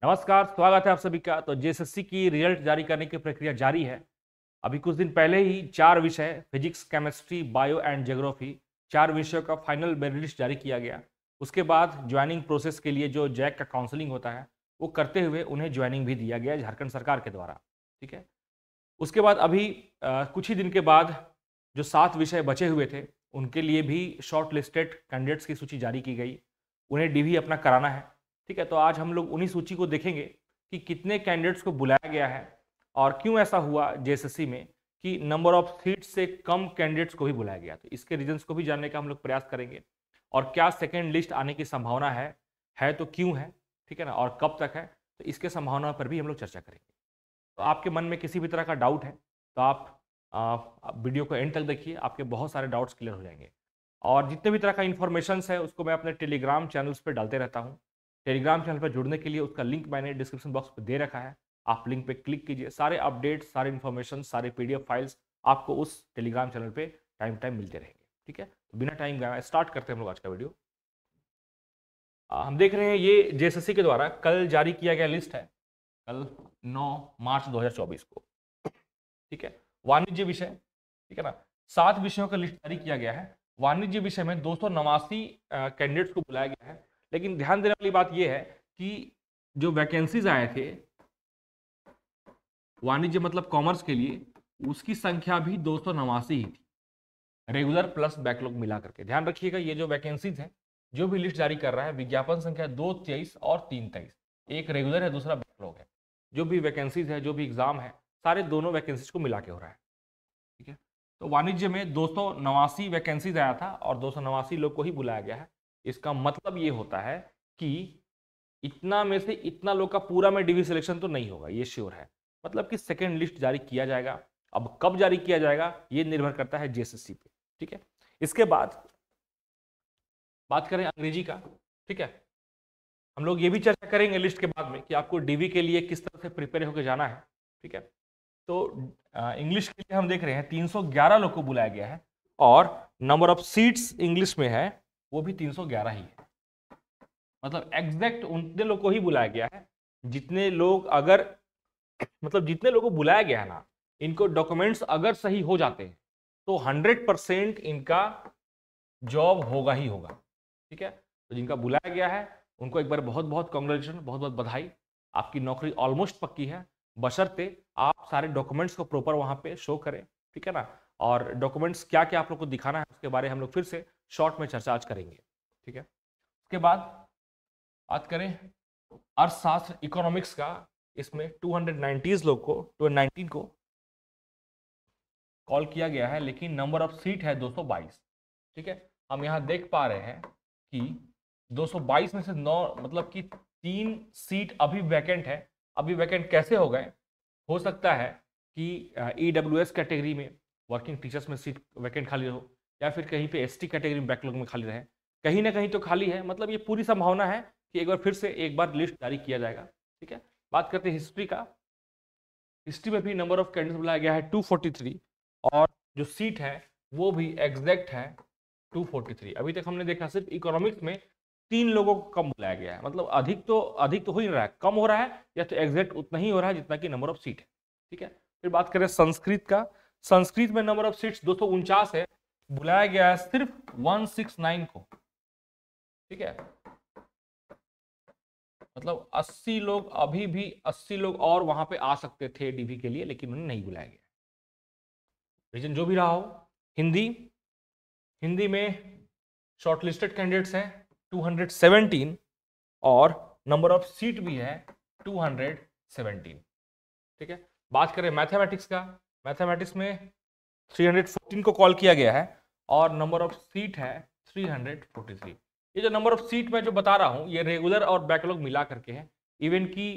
नमस्कार, स्वागत है आप सभी का। तो जेएसएससी की रिजल्ट जारी करने की प्रक्रिया जारी है। अभी कुछ दिन पहले ही 4 विषय physics, chemistry, bio and geography 4 विषयों का फाइनल मेरिट लिस्ट जारी किया गया। उसके बाद ज्वाइनिंग प्रोसेस के लिए जो जैक का काउंसलिंग होता है वो करते हुए उन्हें ज्वाइनिंग भी दिया गया झारखंड सरकार के द्वारा। ठीक है। उसके बाद अभी कुछ ही दिन के बाद जो 7 विषय बचे हुए थे उनके लिए भी शॉर्ट लिस्टेड कैंडिडेट्स की सूची जारी की गई। उन्हें डीवी अपना कराना है। ठीक है। तो आज हम लोग उन्हीं सूची को देखेंगे कि कितने कैंडिडेट्स को बुलाया गया है और क्यों ऐसा हुआ जेएसएससी में कि नंबर ऑफ सीट से कम कैंडिडेट्स को भी बुलाया गया। तो इसके रीजंस को भी जानने का हम लोग प्रयास करेंगे और क्या सेकेंड लिस्ट आने की संभावना है तो क्यों है, ठीक है ना, और कब तक है, तो इसके संभावना पर भी हम लोग चर्चा करेंगे। तो आपके मन में किसी भी तरह का डाउट है तो आप वीडियो को एंड तक देखिए, आपके बहुत सारे डाउट्स क्लियर हो जाएंगे। और जितने भी तरह का इन्फॉर्मेशन है उसको मैं अपने टेलीग्राम चैनल्स पर डालते रहता हूँ। टेलीग्राम चैनल पर जुड़ने के लिए उसका लिंक मैंने डिस्क्रिप्शन बॉक्स पर दे रखा है। आप लिंक पे क्लिक कीजिए, सारे अपडेट्स, सारे इन्फॉर्मेशन, सारे पीडीएफ फाइल्स आपको उस टेलीग्राम चैनल पे टाइम टाइम मिलते रहेंगे। ठीक है। तो बिना टाइम गवाए स्टार्ट करते हैं हम लोग आज का वीडियो। हम देख रहे हैं ये जेएसएससी के द्वारा कल जारी किया गया लिस्ट है, कल 9 मार्च 2024 को। ठीक है। वाणिज्य विषय, ठीक है ना, 7 विषयों का लिस्ट जारी किया गया है। वाणिज्य विषय में 289 कैंडिडेट्स को बुलाया गया है। लेकिन ध्यान देने वाली बात यह है कि जो वैकेंसीज आए थे वाणिज्य मतलब कॉमर्स के लिए, उसकी संख्या भी 289 ही थी, रेगुलर प्लस बैकलॉग मिला करके। ध्यान रखिएगा, ये जो वैकेंसीज हैं, जो भी लिस्ट जारी कर रहा है, विज्ञापन संख्या 223 और 323, एक रेगुलर है, दूसरा बैकलॉग है। जो भी वैकेंसीज है, जो भी एग्जाम है, सारे दोनों वैकेंसीज को मिला के हो रहा है। ठीक है। तो वाणिज्य में 289 वैकेंसीज आया था और 289 लोग को ही बुलाया गया है। इसका मतलब ये होता है कि इतना में से इतना लोग का पूरा में डीवी सिलेक्शन तो नहीं होगा, ये श्योर है। मतलब कि सेकेंड लिस्ट जारी किया जाएगा। अब कब जारी किया जाएगा ये निर्भर करता है जेएसएससी पे। ठीक है। इसके बाद बात करें अंग्रेजी का। ठीक है। हम लोग ये भी चर्चा करेंगे लिस्ट के बाद में कि आपको डीवी के लिए किस तरह से प्रिपेयर होकर जाना है। ठीक है। तो इंग्लिश के लिए हम देख रहे हैं 311 लोग को बुलाया गया है और नंबर ऑफ सीट्स इंग्लिश में है वो भी 311 ही है। मतलब एग्जैक्ट उतने लोग को ही बुलाया गया है जितने लोग, अगर मतलब जितने लोगों को बुलाया गया है ना, इनको डॉक्यूमेंट्स अगर सही हो जाते हैं तो 100% इनका जॉब होगा ही होगा। ठीक है। तो जिनका बुलाया गया है उनको एक बार बहुत बहुत कॉन्ग्रेचुलेशन, बहुत बहुत बधाई। आपकी नौकरी ऑलमोस्ट पक्की है, बशर्ते आप सारे डॉक्यूमेंट्स को प्रॉपर वहां पे शो करें। ठीक है ना। और डॉक्यूमेंट्स क्या क्या आप लोग को दिखाना है उसके बारे में हम लोग फिर से शॉर्ट में चर्चा आज करेंगे। ठीक है। उसके बाद बात करें अर्थशास्त्र इकोनॉमिक्स का, इसमें 219 लोग को 219 को कॉल किया गया है, लेकिन नंबर ऑफ सीट है 222। ठीक है। हम यहाँ देख पा रहे हैं कि 222 में से 9 मतलब कि 3 सीट अभी वैकेंट है। अभी वैकेंट कैसे हो गए? हो सकता है कि ईडब्ल्यूएस कैटेगरी में वर्किंग टीचर्स में सीट वैकेंट खाली हो, या फिर कहीं पे एसटी कैटेगरी में बैकलॉग में खाली रहे। कहीं ना कहीं तो खाली है। मतलब ये पूरी संभावना है कि एक बार फिर से एक बार लिस्ट जारी किया जाएगा। ठीक है। बात करते हैं हिस्ट्री का। हिस्ट्री में भी नंबर ऑफ कैंडिडेट्स बुलाया गया है 243 और जो सीट है वो भी एग्जैक्ट है 243। अभी तक हमने देखा सिर्फ इकोनॉमिक्स में 3 लोगों को कम बुलाया गया है। मतलब अधिक तो हो ही नहीं रहा है, कम हो रहा है, या तो एग्जैक्ट उतना ही हो रहा है जितना कि नंबर ऑफ सीट है। ठीक है। फिर बात करें संस्कृत का। संस्कृत में नंबर ऑफ सीट्स 249 है, बुलाया गया है सिर्फ 169 को। ठीक है। मतलब 80 लोग, अभी भी 80 लोग और वहां पे आ सकते थे डीवी के लिए, लेकिन उन्हें नहीं बुलाया गया। रीजन जो भी रहा हो, हिंदी में शॉर्टलिस्टेड कैंडिडेट्स हैं 217 और नंबर ऑफ सीट भी है 217। ठीक है। बात करें मैथमेटिक्स का। मैथमेटिक्स में 314 को कॉल किया गया है और नंबर ऑफ सीट है 343। ये जो नंबर ऑफ सीट मैं जो बता रहा हूं ये रेगुलर और बैकलॉग मिला करके है। इवन की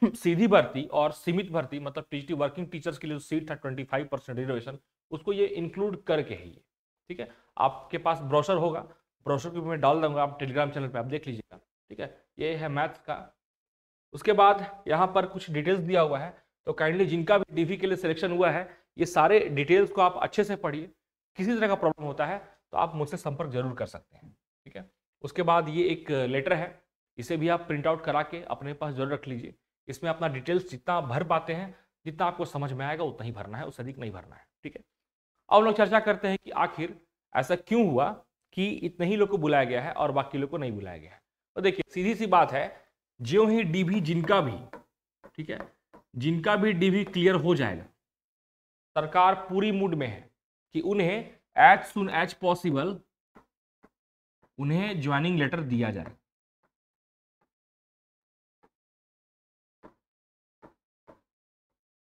सीधी भर्ती और सीमित भर्ती, मतलब टीटी वर्किंग टीचर्स के लिए जो सीट था 25% रिजर्वेशन, उसको ये इंक्लूड करके है ये। ठीक है। आपके पास ब्रोशर होगा, ब्रोशर को मैं डाल दूंगा, आप टेलीग्राम चैनल पे आप देख लीजिएगा। ठीक है। ये है मैथ्स का। उसके बाद यहाँ पर कुछ डिटेल्स दिया हुआ है, तो काइंडली जिनका भी डीवी के लिए सिलेक्शन हुआ है ये सारे डिटेल्स को आप अच्छे से पढ़िए। किसी तरह का प्रॉब्लम होता है तो आप मुझसे संपर्क जरूर कर सकते हैं। ठीक है। उसके बाद ये एक लेटर है इसे भी आप प्रिंट आउट करा के अपने पास जरूर रख लीजिए। इसमें अपना डिटेल्स जितना भर पाते हैं, जितना आपको समझ में आएगा उतना ही भरना है, उससे अधिक नहीं भरना है। ठीक है, अब लोग चर्चा करते हैं कि आखिर ऐसा क्यों हुआ कि इतने ही लोग को बुलाया गया है और बाकी लोग को नहीं बुलाया गया है। तो देखिए सीधी सी बात है, ज्यों ही डीवी जिनका भी, ठीक है, जिनका भी डीवी क्लियर हो जाएगा, सरकार पूरी मूड में है कि उन्हें एज सुन एज पॉसिबल उन्हें ज्वाइनिंग लेटर दिया जाए।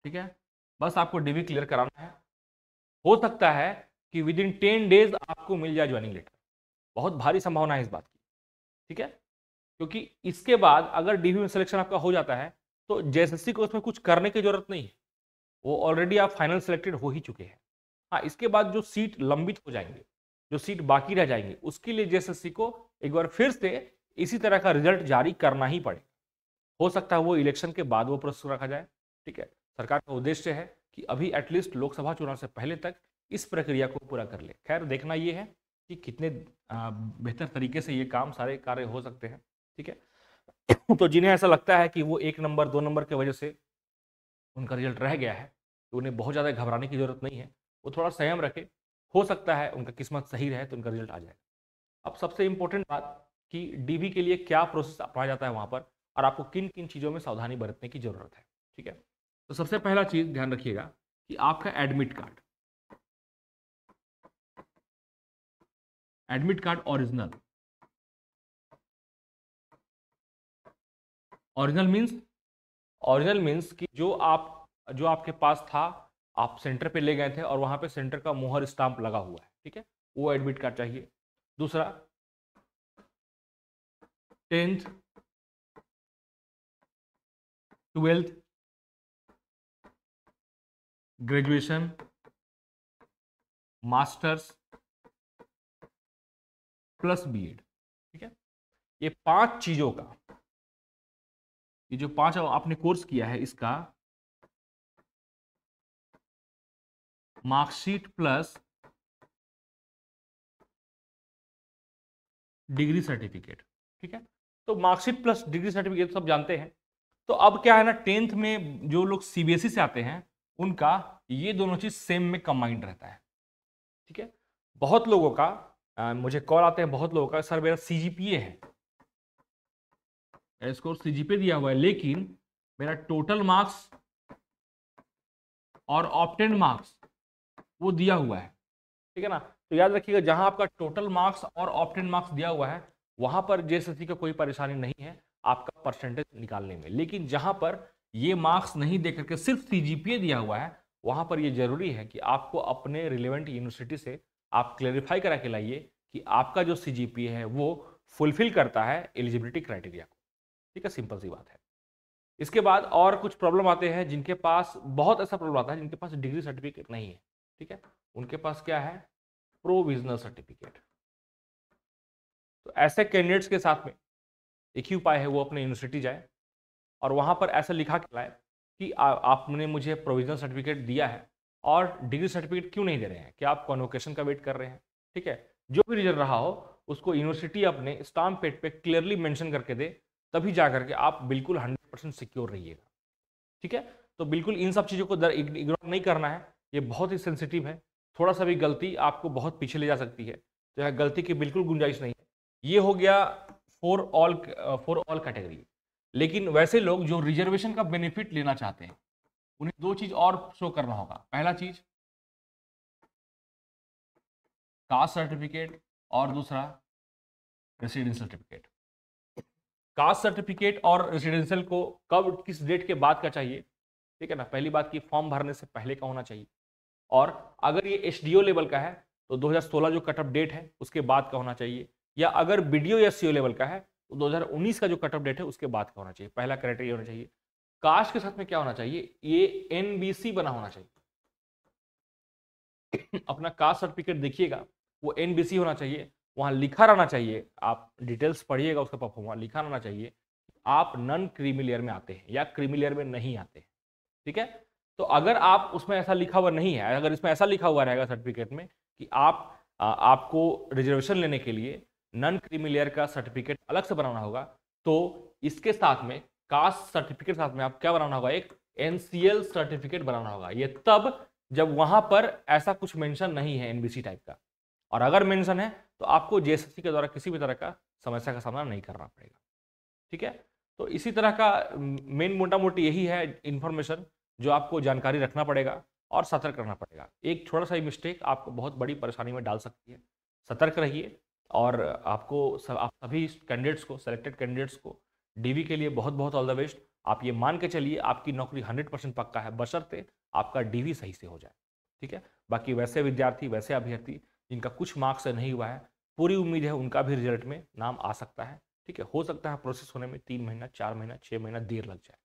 ठीक है, बस आपको डीवी क्लियर कराना है। हो सकता है कि विद इन 10 डेज आपको मिल जाए ज्वाइनिंग लेटर, बहुत भारी संभावना है इस बात की। ठीक है, क्योंकि इसके बाद अगर डीवी में सिलेक्शन आपका हो जाता है तो जेएसएससी को उसमें कुछ करने की जरूरत नहीं है, वो ऑलरेडी आप फाइनल सिलेक्टेड हो ही चुके हैं। हाँ, इसके बाद जो सीट लंबित हो जाएंगे, जो सीट बाकी रह जाएंगे, उसके लिए जेएसएससी को एक बार फिर से इसी तरह का रिजल्ट जारी करना ही पड़ेगा। हो सकता है वो इलेक्शन के बाद वो प्रोसेस रखा जाए। ठीक है, सरकार का उद्देश्य है कि अभी एटलीस्ट लोकसभा चुनाव से पहले तक इस प्रक्रिया को पूरा कर ले। खैर, देखना ये है कि कितने बेहतर तरीके से ये काम सारे कार्य हो सकते हैं। ठीक है, तो जिन्हें ऐसा लगता है कि वो 1 नंबर 2 नंबर की वजह से उनका रिजल्ट रह गया है, तो उन्हें बहुत ज़्यादा घबराने की जरूरत नहीं है, वो थोड़ा संयम रखे, हो सकता है उनका किस्मत सही रहे तो उनका रिजल्ट आ जाएगा। अब सबसे इंपॉर्टेंट बात कि डीवी के लिए क्या प्रोसेस अपनाया जाता है वहाँ पर, और आपको किन किन चीज़ों में सावधानी बरतने की जरूरत है। ठीक है, तो सबसे पहला चीज़ ध्यान रखिएगा कि आपका admit card, admit card original, original means कि जो आपके पास था, आप सेंटर पे ले गए थे और वहां पे सेंटर का मुहर स्टाम्प लगा हुआ है। ठीक है, वो एडमिट कार्ड चाहिए। दूसरा, 10th 12th graduation, masters plus BEd. ठीक है, ये 5 चीजों का, ये जो 5 आपने कोर्स किया है इसका मार्कशीट प्लस डिग्री सर्टिफिकेट। ठीक है, तो मार्कशीट प्लस डिग्री सर्टिफिकेट सब जानते हैं। तो अब क्या है ना, 10th में जो लोग सीबीएसई से आते हैं उनका ये दोनों चीज सेम में कंबाइंड रहता है। ठीक है, बहुत लोगों का मुझे कॉल आते हैं, बहुत लोगों का सर मेरा सीजीपीए है, स्कोर सीजीपीए दिया हुआ है, लेकिन मेरा टोटल मार्क्स और ऑब्टेन्ड मार्क्स वो दिया हुआ है। ठीक है ना, तो याद रखिएगा जहां आपका टोटल मार्क्स और ऑब्टेन्ड मार्क्स दिया हुआ है वहां पर जेएसएससी का कोई परेशानी नहीं है आपका परसेंटेज निकालने में। लेकिन जहां पर ये मार्क्स नहीं देकर के सिर्फ सीजीपीए दिया हुआ है, वहां पर ये जरूरी है कि आपको अपने रिलेवेंट यूनिवर्सिटी से आप क्लेरिफाई करा के लाइए कि आपका जो सीजीपीए है वो फुलफिल करता है एलिजिबिलिटी क्राइटेरिया को। ठीक है, सिंपल सी बात है। इसके बाद और कुछ प्रॉब्लम आते हैं जिनके पास, बहुत ऐसा प्रॉब्लम आता है जिनके पास डिग्री सर्टिफिकेट नहीं है। ठीक है, उनके पास क्या है, प्रोविजनल सर्टिफिकेट। तो ऐसे कैंडिडेट्स के साथ में एक ही उपाय है, वो अपने यूनिवर्सिटी जाए और वहां पर ऐसा लिखा के लाए कि आपने मुझे प्रोविजनल सर्टिफिकेट दिया है और डिग्री सर्टिफिकेट क्यों नहीं दे रहे हैं, क्या आप कॉन्वोकेशन का वेट कर रहे हैं। ठीक है, जो भी रीजन रहा हो उसको यूनिवर्सिटी अपने स्टाम्प पेड पे क्लियरली मेंशन करके दे, तभी जा करके आप बिल्कुल 100% सिक्योर रहिएगा। ठीक है, तो बिल्कुल इन सब चीज़ों को इग्नोर नहीं करना है, ये बहुत ही सेंसिटिव है। थोड़ा सा भी गलती आपको बहुत पीछे ले जा सकती है, तो यहाँ गलती की बिल्कुल गुंजाइश नहीं है। ये हो गया फॉर ऑल कैटेगरी। लेकिन वैसे लोग जो रिजर्वेशन का बेनिफिट लेना चाहते हैं उन्हें 2 चीज और शो करना होगा। पहला चीज कास्ट सर्टिफिकेट और दूसरा रेसिडेंशियल सर्टिफिकेट। कास्ट सर्टिफिकेट और रेसिडेंशियल को कब, किस डेट के बाद का चाहिए। ठीक है ना, पहली बात की फॉर्म भरने से पहले का होना चाहिए, और अगर ये एसडीओ लेवल का है तो 2016 जो कट ऑफ डेट है उसके बाद का होना चाहिए, या अगर बीडीओ या सीओ लेवल का है तो 2019 का जो कट ऑफ डेट है उसके बाद का होना चाहिए। पहला क्राइटेरिया होना चाहिए। कास्ट के साथ में क्या होना चाहिए, ये एनबीसी बना होना चाहिए। अपना कास्ट सर्टिफिकेट देखिएगा, वो एनबीसी होना चाहिए, वहां लिखा रहना चाहिए, आप डिटेल्स पढ़िएगा उसका परफॉर्म, वहां लिखा रहना चाहिए आप नॉन क्रीमी लेयर में आते हैं या क्रीमी लेयर में नहीं आते हैं। ठीक है, तो अगर आप उसमें ऐसा लिखा हुआ नहीं है, अगर इसमें ऐसा लिखा हुआ रहेगा सर्टिफिकेट में कि आपको रिजर्वेशन लेने के लिए नॉन क्रीमी लेयर का सर्टिफिकेट अलग से बनाना होगा, तो इसके साथ में कास्ट सर्टिफिकेट साथ में आप क्या बनाना होगा, एक एनसीएल सर्टिफिकेट बनाना होगा। ये तब जब वहां पर ऐसा कुछ मेंशन नहीं है एनबीसी टाइप का, और अगर मेंशन है तो आपको जेएसएससी के द्वारा किसी भी तरह का समस्या का सामना नहीं करना पड़ेगा। ठीक है, तो इसी तरह का मेन मोटा मोटी यही है इंफॉर्मेशन जो आपको जानकारी रखना पड़ेगा और सतर्क रहना पड़ेगा। एक छोटा सा मिस्टेक आपको बहुत बड़ी परेशानी में डाल सकती है। सतर्क रहिए, और आप सभी कैंडिडेट्स को, सेलेक्टेड कैंडिडेट्स को डीवी के लिए बहुत बहुत ऑल द बेस्ट। आप ये मान के चलिए आपकी नौकरी 100% पक्का है, बशर्ते आपका डीवी सही से हो जाए। ठीक है, बाकी वैसे विद्यार्थी, वैसे अभ्यर्थी जिनका कुछ मार्क्स से नहीं हुआ है, पूरी उम्मीद है उनका भी रिजल्ट में नाम आ सकता है। ठीक है, हो सकता है प्रोसेस होने में 3 महीना, 4 महीना, 6 महीना देर लग जाए।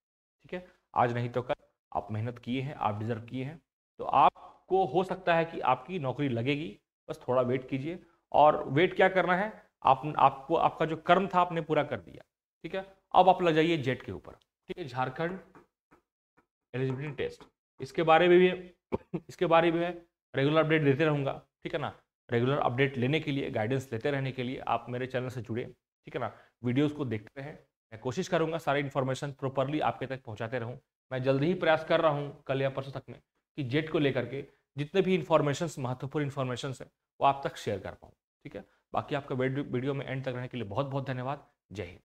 ठीक है, आज नहीं तो कल आप मेहनत किए हैं, आप डिजर्व किए हैं, तो आपको हो सकता है कि आपकी नौकरी लगेगी। बस थोड़ा वेट कीजिए, और वेट क्या करना है, आपको आपका जो कर्म था आपने पूरा कर दिया। ठीक है, अब आप लग जाइए जेट के ऊपर। ठीक है, झारखंड एलिजिबिलिटी टेस्ट, इसके बारे में भी इसके बारे में रेगुलर अपडेट देते रहूँगा। ठीक है ना, रेगुलर अपडेट लेने के लिए, गाइडेंस लेते रहने के लिए आप मेरे चैनल से जुड़े। ठीक है ना, वीडियोस को देखते रहें। मैं कोशिश करूँगा सारी इन्फॉर्मेशन प्रॉपरली आपके तक पहुँचाते रहूँ। मैं जल्दी ही प्रयास कर रहा हूँ कल या परसों तक में कि जेट को लेकर के जितने भी इन्फॉर्मेशन, महत्वपूर्ण इन्फॉर्मेशन है वो आप तक शेयर कर पाऊँ। ठीक है, बाकी आपका वीडियो में एंड तक रहने के लिए बहुत बहुत धन्यवाद। जय हिंद।